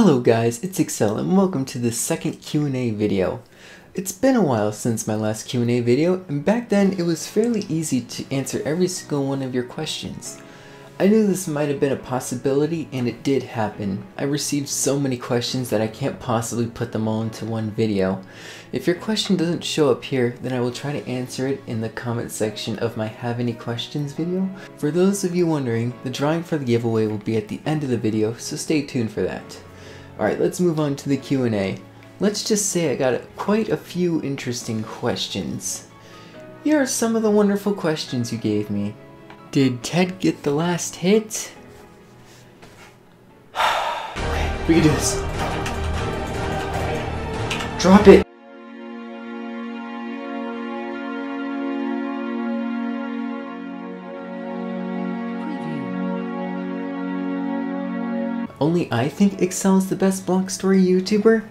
Hello guys, it's Xcel and welcome to the second Q&A video. It's been a while since my last Q&A video, and back then it was fairly easy to answer every single one of your questions. I knew this might have been a possibility, and it did happen. I received so many questions that I can't possibly put them all into one video. If your question doesn't show up here, then I will try to answer it in the comment section of my Have Any Questions video. For those of you wondering, the drawing for the giveaway will be at the end of the video, so stay tuned for that. Alright, let's move on to the Q&A. Let's just say I got quite a few interesting questions. Here are some of the wonderful questions you gave me. Did Ted get the last hit? Okay, we can do this. Drop it! Only I think Xcel is the best block story YouTuber?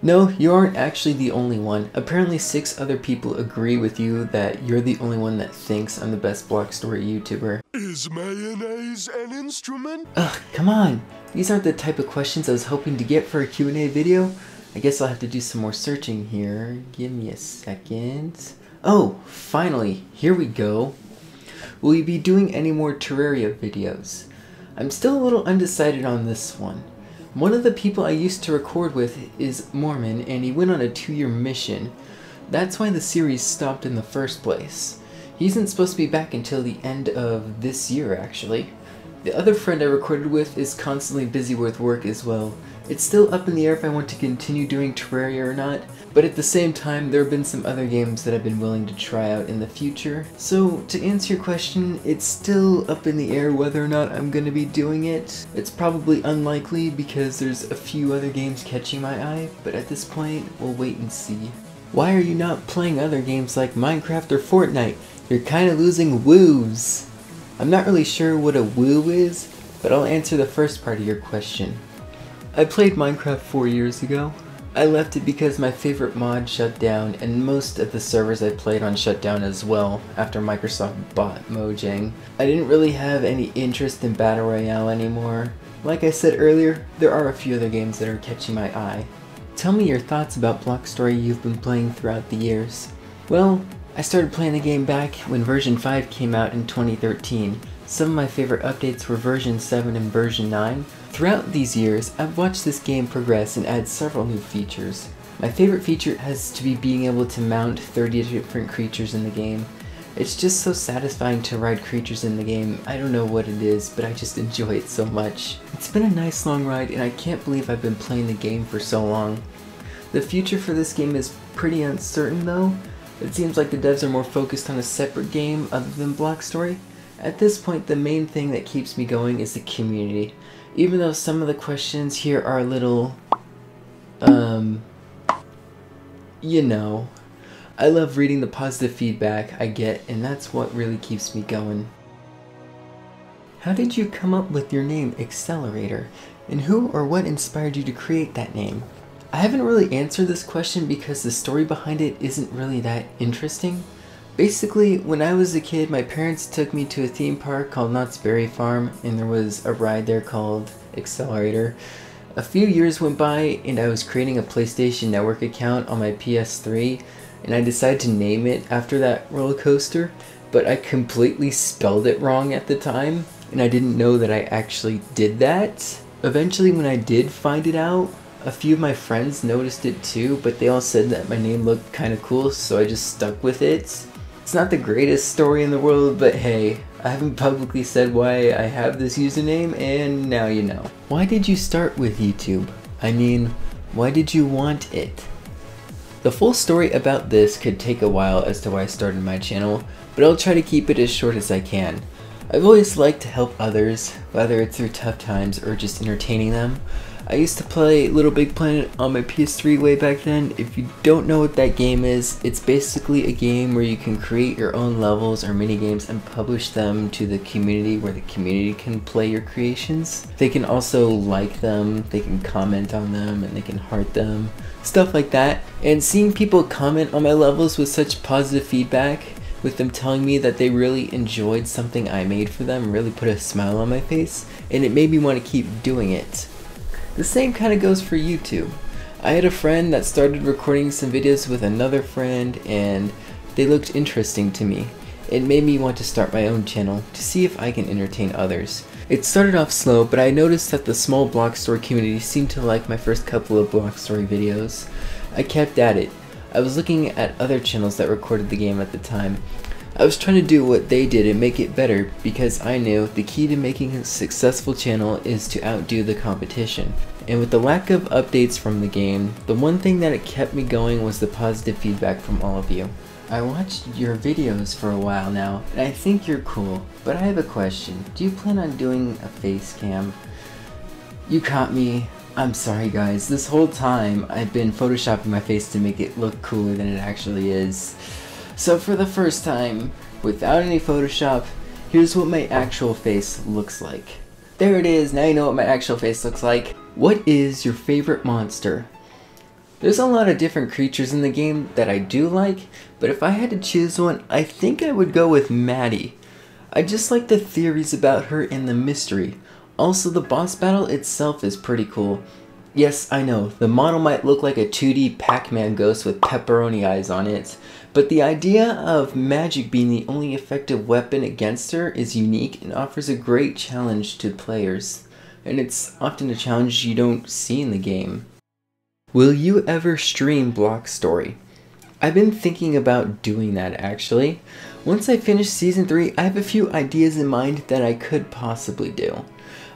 No, you aren't actually the only one. Apparently 6 other people agree with you that you're the only one that thinks I'm the best block story YouTuber. Is mayonnaise an instrument? Ugh, come on! These aren't the type of questions I was hoping to get for a Q&A video. I guess I'll have to do some more searching here. Give me a second. Oh, finally! Here we go! Will you be doing any more Terraria videos? I'm still a little undecided on this one. One of the people I used to record with is Mormon, and he went on a 2-year mission. That's why the series stopped in the first place. He isn't supposed to be back until the end of this year, actually. The other friend I recorded with is constantly busy with work as well. It's still up in the air if I want to continue doing Terraria or not, but at the same time there have been some other games that I've been willing to try out in the future. So to answer your question, it's still up in the air whether or not I'm going to be doing it. It's probably unlikely because there's a few other games catching my eye, but at this point we'll wait and see. Why are you not playing other games like Minecraft or Fortnite? You're kind of losing woos. I'm not really sure what a woo is, but I'll answer the first part of your question. I played Minecraft 4 years ago. I left it because my favorite mod shut down, and most of the servers I played on shut down as well after Microsoft bought Mojang. I didn't really have any interest in Battle Royale anymore. Like I said earlier, there are a few other games that are catching my eye. Tell me your thoughts about Block Story you've been playing throughout the years. Well, I started playing the game back when version 5 came out in 2013. Some of my favorite updates were version 7 and version 9. Throughout these years, I've watched this game progress and add several new features. My favorite feature has to be being able to mount 30 different creatures in the game. It's just so satisfying to ride creatures in the game. I don't know what it is, but I just enjoy it so much. It's been a nice long ride, and I can't believe I've been playing the game for so long. The future for this game is pretty uncertain though. It seems like the devs are more focused on a separate game other than Block Story. At this point, the main thing that keeps me going is the community. Even though some of the questions here are a little, you know, I love reading the positive feedback I get, and that's what really keeps me going. How did you come up with your name, Xcellorator? And who or what inspired you to create that name? I haven't really answered this question because the story behind it isn't really that interesting. Basically, when I was a kid, my parents took me to a theme park called Knott's Berry Farm, and there was a ride there called Xcellorator. A few years went by, and I was creating a PlayStation Network account on my PS3, and I decided to name it after that roller coaster, but I completely spelled it wrong at the time, and I didn't know that I actually did that. Eventually, when I did find it out, a few of my friends noticed it too, but they all said that my name looked kind of cool, so I just stuck with it. It's not the greatest story in the world, but hey, I haven't publicly said why I have this username, and now you know. Why did you start with YouTube? I mean, why did you want it? The full story about this could take a while as to why I started my channel, but I'll try to keep it as short as I can. I've always liked to help others, whether it's through tough times or just entertaining them. I used to play Little Big Planet on my PS3 way back then. If you don't know what that game is, it's basically a game where you can create your own levels or minigames and publish them to the community where the community can play your creations. They can also like them, they can comment on them, and they can heart them, stuff like that. And seeing people comment on my levels with such positive feedback, with them telling me that they really enjoyed something I made for them, really put a smile on my face, and it made me want to keep doing it. The same kind of goes for YouTube. I had a friend that started recording some videos with another friend and they looked interesting to me. It made me want to start my own channel to see if I can entertain others. It started off slow, but I noticed that the small block story community seemed to like my first couple of block story videos. I kept at it. I was looking at other channels that recorded the game at the time. I was trying to do what they did and make it better because I knew the key to making a successful channel is to outdo the competition. And with the lack of updates from the game, the one thing that it kept me going was the positive feedback from all of you. I watched your videos for a while now, and I think you're cool, but I have a question. Do you plan on doing a face cam? You caught me. I'm sorry guys, this whole time I've been photoshopping my face to make it look cooler than it actually is. So for the first time, without any Photoshop, here's what my actual face looks like. There it is, now you know what my actual face looks like. What is your favorite monster? There's a lot of different creatures in the game that I do like, but if I had to choose one, I think I would go with Maddie. I just like the theories about her and the mystery. Also, the boss battle itself is pretty cool. Yes, I know, the model might look like a 2D Pac-Man ghost with pepperoni eyes on it, but the idea of magic being the only effective weapon against her is unique and offers a great challenge to players. And it's often a challenge you don't see in the game. Will you ever stream Block Story? I've been thinking about doing that actually. Once I finish Season 3, I have a few ideas in mind that I could possibly do.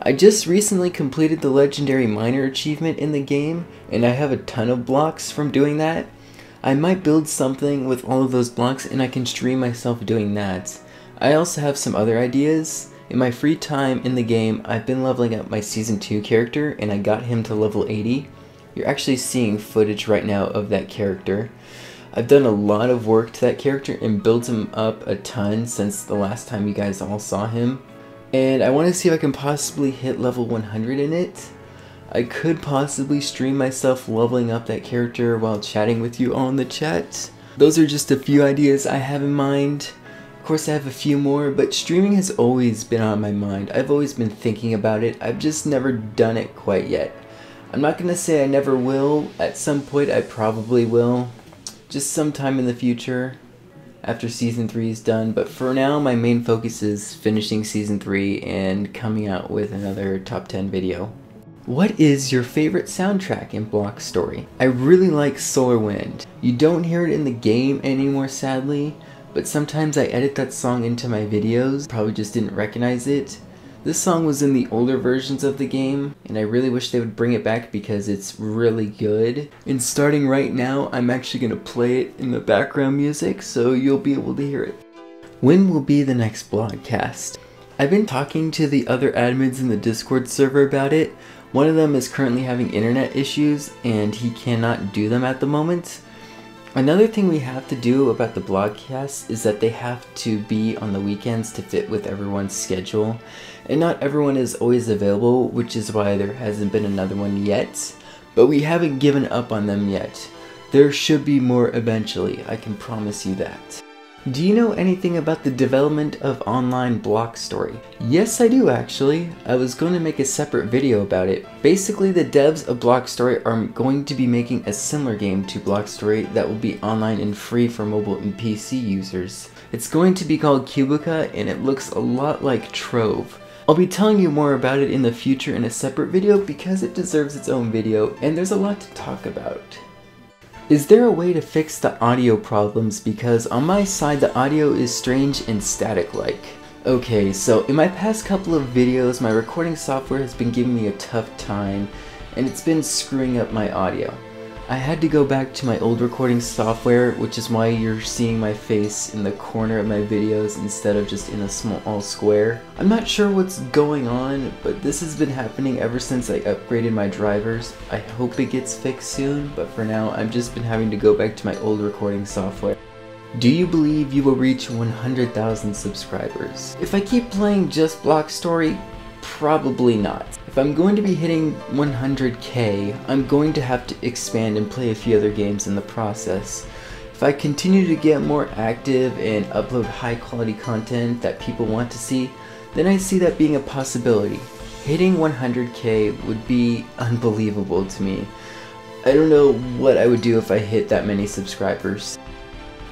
I just recently completed the legendary miner achievement in the game, and I have a ton of blocks from doing that. I might build something with all of those blocks and I can stream myself doing that. I also have some other ideas. In my free time in the game, I've been leveling up my Season 2 character and I got him to level 80. You're actually seeing footage right now of that character. I've done a lot of work to that character and built him up a ton since the last time you guys all saw him. And I want to see if I can possibly hit level 100 in it. I could possibly stream myself leveling up that character while chatting with you all in the chat. Those are just a few ideas I have in mind. Of course I have a few more, but streaming has always been on my mind. I've always been thinking about it. I've just never done it quite yet. I'm not gonna say I never will. At some point I probably will. Just sometime in the future after Season 3 is done, but for now my main focus is finishing Season 3 and coming out with another top 10 video. What is your favorite soundtrack in Block Story? I really like Solar Wind. You don't hear it in the game anymore sadly, but sometimes I edit that song into my videos, probably just didn't recognize it. This song was in the older versions of the game, and I really wish they would bring it back because it's really good. And starting right now, I'm actually going to play it in the background music, so you'll be able to hear it. When will be the next vlogcast? I've been talking to the other admins in the Discord server about it. One of them is currently having internet issues, and he cannot do them at the moment. Another thing we have to do about the vlogcasts is that they have to be on the weekends to fit with everyone's schedule. And not everyone is always available, which is why there hasn't been another one yet. But we haven't given up on them yet. There should be more eventually, I can promise you that. Do you know anything about the development of online Block Story? Yes, I do actually. I was going to make a separate video about it. Basically, the devs of Block Story are going to be making a similar game to Block Story that will be online and free for mobile and PC users. It's going to be called Cubica and it looks a lot like Trove. I'll be telling you more about it in the future in a separate video because it deserves its own video and there's a lot to talk about. Is there a way to fix the audio problems because on my side the audio is strange and static-like? Okay, so in my past couple of videos my recording software has been giving me a tough time and it's been screwing up my audio. I had to go back to my old recording software, which is why you're seeing my face in the corner of my videos instead of just in a small square. I'm not sure what's going on, but this has been happening ever since I upgraded my drivers. I hope it gets fixed soon, but for now I've just been having to go back to my old recording software. Do you believe you will reach 100,000 subscribers? If I keep playing just Block Story, probably not. If I'm going to be hitting 100k, I'm going to have to expand and play a few other games in the process. If I continue to get more active and upload high quality content that people want to see, then I see that being a possibility. Hitting 100K would be unbelievable to me. I don't know what I would do if I hit that many subscribers.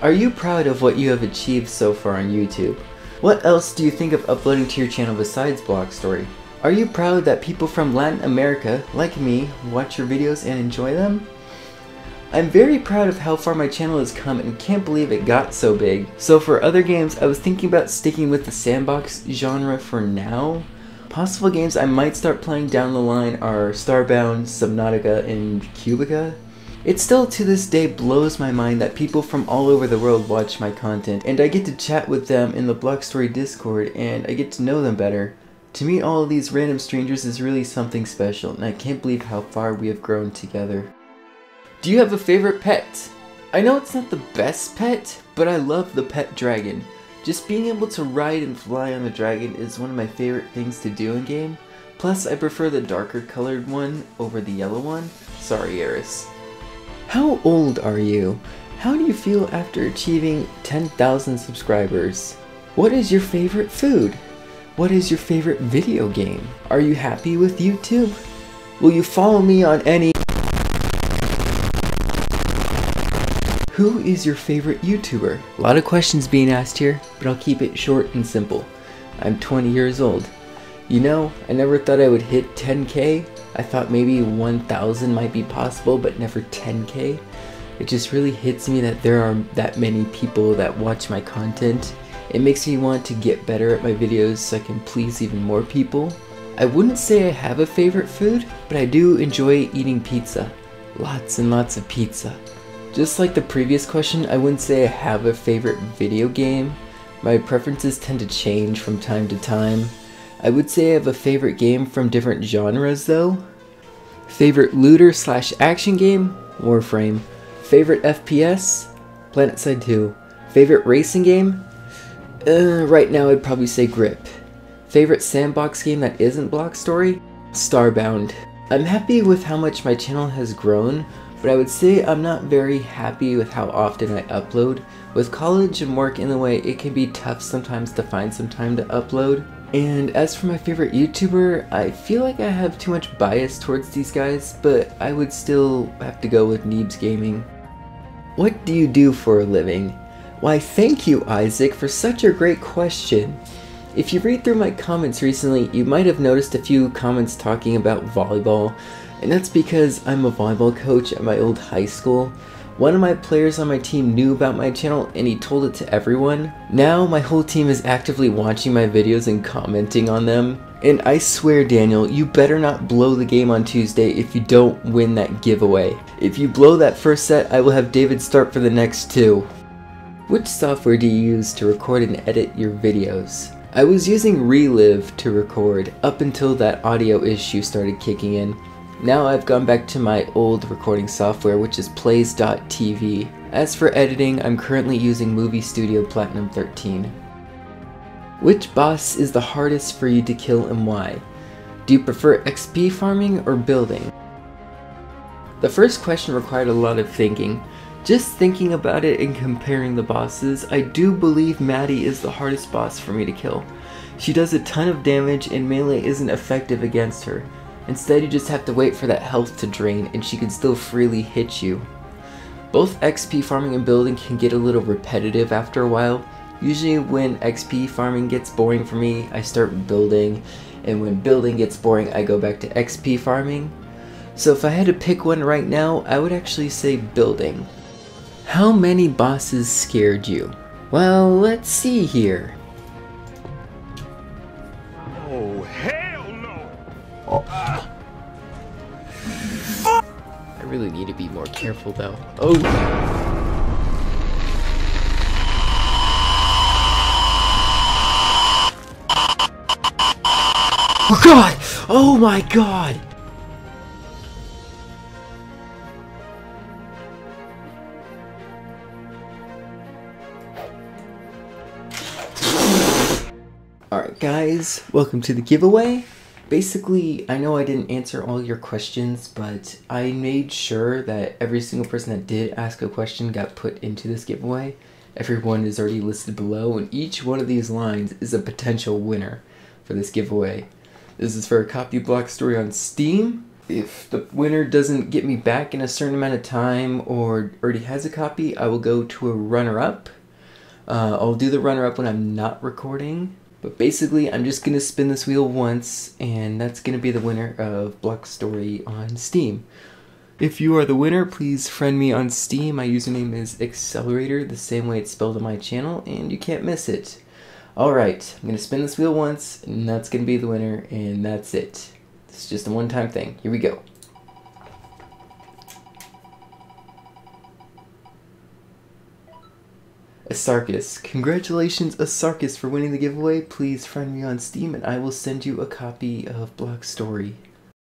Are you proud of what you have achieved so far on YouTube? What else do you think of uploading to your channel besides Block Story? Are you proud that people from Latin America, like me, watch your videos and enjoy them? I'm very proud of how far my channel has come and can't believe it got so big. So for other games, I was thinking about sticking with the sandbox genre for now. Possible games I might start playing down the line are Starbound, Subnautica, and Cubica. It still to this day blows my mind that people from all over the world watch my content, and I get to chat with them in the Block Story Discord and I get to know them better. To meet all of these random strangers is really something special, and I can't believe how far we have grown together. Do you have a favorite pet? I know it's not the best pet, but I love the pet dragon. Just being able to ride and fly on a dragon is one of my favorite things to do in game. Plus, I prefer the darker colored one over the yellow one. Sorry, Eris. How old are you? How do you feel after achieving 10,000 subscribers? What is your favorite food? What is your favorite video game? Are you happy with YouTube? Will you follow me on any... Who is your favorite YouTuber? A lot of questions being asked here, but I'll keep it short and simple. I'm 20 years old. You know, I never thought I would hit 10K. I thought maybe 1,000 might be possible, but never 10K. It just really hits me that there are that many people that watch my content. It makes me want to get better at my videos so I can please even more people. I wouldn't say I have a favorite food, but I do enjoy eating pizza. Lots and lots of pizza. Just like the previous question, I wouldn't say I have a favorite video game. My preferences tend to change from time to time. I would say I have a favorite game from different genres though. Favorite looter/action game? Warframe. Favorite FPS? PlanetSide 2. Favorite racing game? Right now I'd probably say Grip. Favorite sandbox game that isn't Block Story? Starbound. I'm happy with how much my channel has grown, but I would say I'm not very happy with how often I upload. With college and work in the way, it can be tough sometimes to find some time to upload. And as for my favorite YouTuber, I feel like I have too much bias towards these guys, but I would still have to go with Neebs Gaming. What do you do for a living? Why, thank you, Isaac, for such a great question. If you read through my comments recently, you might have noticed a few comments talking about volleyball, and that's because I'm a volleyball coach at my old high school. One of my players on my team knew about my channel and he told it to everyone. Now my whole team is actively watching my videos and commenting on them. And I swear, Daniel, you better not blow the game on Tuesday if you don't win that giveaway. If you blow that first set, I will have David start for the next two. Which software do you use to record and edit your videos? I was using Relive to record up until that audio issue started kicking in. Now I've gone back to my old recording software, which is Plays.tv. As for editing, I'm currently using Movie Studio Platinum 13. Which boss is the hardest for you to kill and why? Do you prefer XP farming or building? The first question required a lot of thinking. Just thinking about it and comparing the bosses, I do believe Maddie is the hardest boss for me to kill. She does a ton of damage and melee isn't effective against her. Instead, you just have to wait for that health to drain and she can still freely hit you. Both XP farming and building can get a little repetitive after a while. Usually when XP farming gets boring for me, I start building, and when building gets boring, I go back to XP farming. So if I had to pick one right now, I would actually say building. How many bosses scared you? Well, let's see here. Oh, hell no! I really need to be more careful though. Oh! Oh god! Oh my god! Alright guys, welcome to the giveaway. Basically, I know I didn't answer all your questions, but I made sure that every single person that did ask a question got put into this giveaway. Everyone is already listed below, and each one of these lines is a potential winner for this giveaway. This is for a copy of Block Story on Steam. If the winner doesn't get me back in a certain amount of time or already has a copy, I will go to a runner-up. I'll do the runner-up when I'm not recording. But basically, I'm just going to spin this wheel once, and that's going to be the winner of Block Story on Steam. If you are the winner, please friend me on Steam. My username is Xcellorator, the same way it's spelled on my channel, and you can't miss it. Alright, I'm going to spin this wheel once, and that's going to be the winner, and that's it. It's just a one-time thing. Here we go. Asarchus. Congratulations, Asarchus, for winning the giveaway. Please friend me on Steam, and I will send you a copy of Block Story.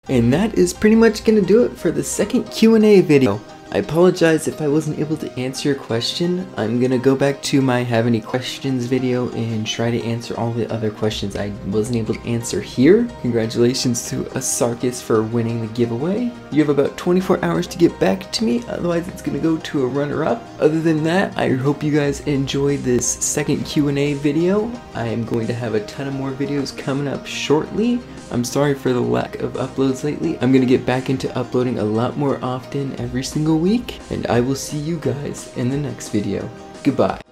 And that is pretty much going to do it for the second Q&A video. I apologize if I wasn't able to answer your question. I'm going to go back to my Have Any Questions video and try to answer all the other questions I wasn't able to answer here. Congratulations to Asarchus for winning the giveaway. You have about 24 hours to get back to me, otherwise it's going to go to a runner-up. Other than that, I hope you guys enjoyed this second Q&A video. I am going to have a ton of more videos coming up shortly. I'm sorry for the lack of uploads lately. I'm going to get back into uploading a lot more often every single week, and I will see you guys in the next video. Goodbye.